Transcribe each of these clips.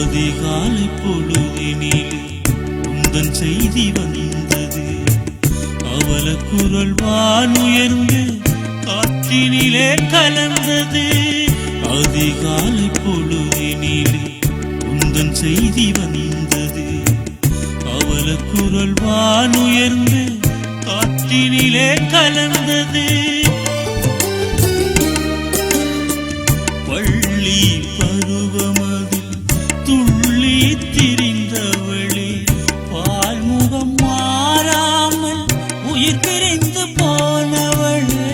அதிகாலை பொழுதினிலே உந்தன் செய்தி வந்தது. அவல குரல் வானுயர்ந்து காற்றினிலே கலந்தது. அதிகாலை பொழுதினிலே உந்தன் செய்தி வந்தது. அவல குரல் வானுயர்ந்து காற்றினிலே கலந்தது. பள்ளி பருவமதில் துள்ளி திரிந்தவளே, பால்முகம் மாறாமல் உயிர் பிரிந்து போனவளே.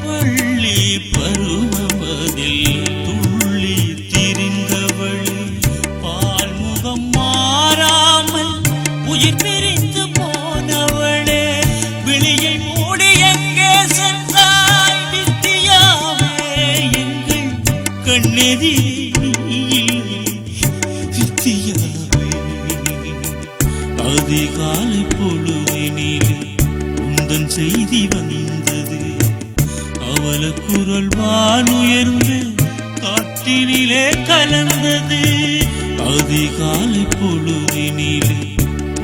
பள்ளி பருவமதில் துள்ளி திரிந்தவளே, பால்முகம் மாறாமல் உயிர் பிரிந்து போனவளே. விழியை மூடி எங்கே சென்றாய் வித்தியாவே, எங்கள் கண்ணெதிரில் வித்தியாவே. அதிகாலை பொழுதினிலே உந்தன் செய்தி வந்தது. அவல குரல் வானுயர்ந்து காற்றினிலே கலந்தது. அதிகாலை பொழுதினிலே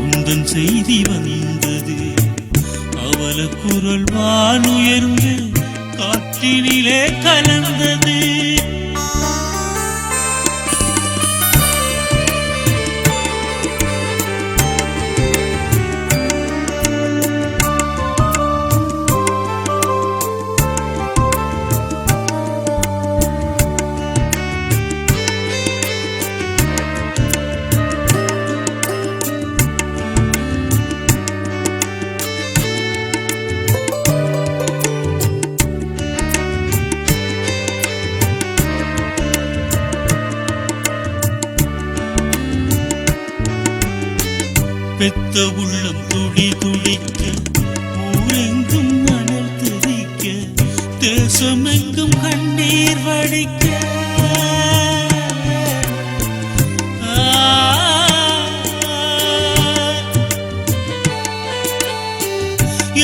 உந்தன் செய்தி வந்தது. அவல குரல் வானுயர்ந்து காற்றினிலே கலந்தது. பெத்த உள்ளம் துடி துடிக்க, ஊரெங்கும் மணல் தெரிக்க, தேசமெங்கும் கண்ணீர் வடிக்க.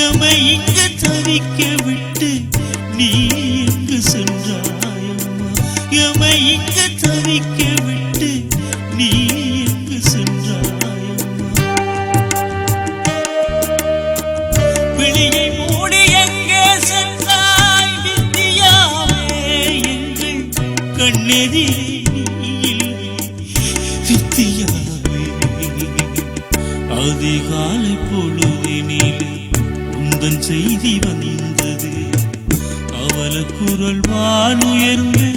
எமை இங்கு தவிக்க விட்டு நீ எங்கு சென்றாயம்மா. எமை இங்கு தவிக்க விட்டு நீ எங்கு சென்றாய். விழியை மூடி எங்கே சென்றாய் வித்தியாவே, எங்கள் கண்ணெதிரில் வித்தியாவே. அதிகாலை பொழுதினிலே உந்தன் செய்தி வந்தது. அவல குரல் வானுயர்ந்து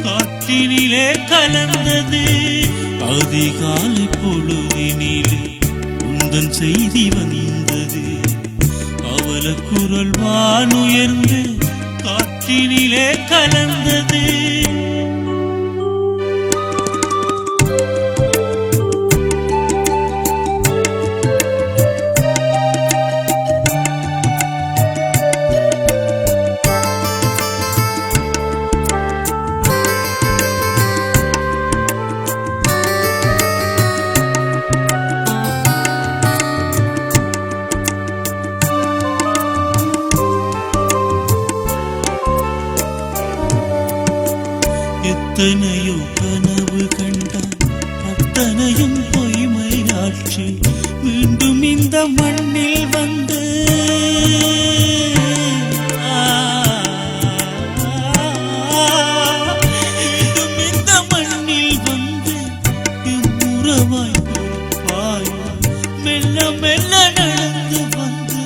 காற்றினிலே கலந்தது. அதிகாலை பொழுதினிலே உந்தன் செய்தி வந்தது. அவல குரல் வானுயர்ந்து காற்றினிலே கலந்தது. எத்தனையோ கனவு கண்டான், அத்தனையும் பொய்மையாட்சி. மீண்டும் இந்த மண்ணில் வந்து மீண்டும் இந்த மண்ணில் வந்து எம்முறவாய் பொறுப்பாய் மெல்ல மெல்ல நடந்து வந்து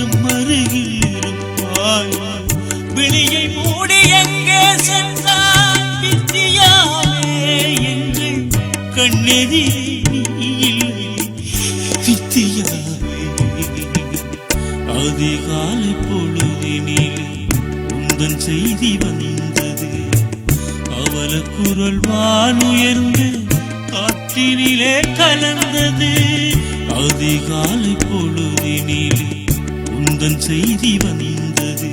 எம்மருகில் இருப்பாய். விழியை மூடி எங்கே சென்றாய் வித்தியாவே, எங்கள் கண்ணெதிரில் வித்தியாவே. அதிகாலை பொழுதினிலே உந்தன் செய்தி வந்தது. அவல குரல் வானுயர்ந்து காற்றினிலே கலந்தது. அதிகாலை பொழுதினிலே உந்தன் செய்தி வந்தது.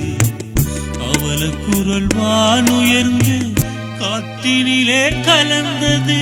அவல குரல் வானுயர்ந்து காற்றினிலே கலந்தது.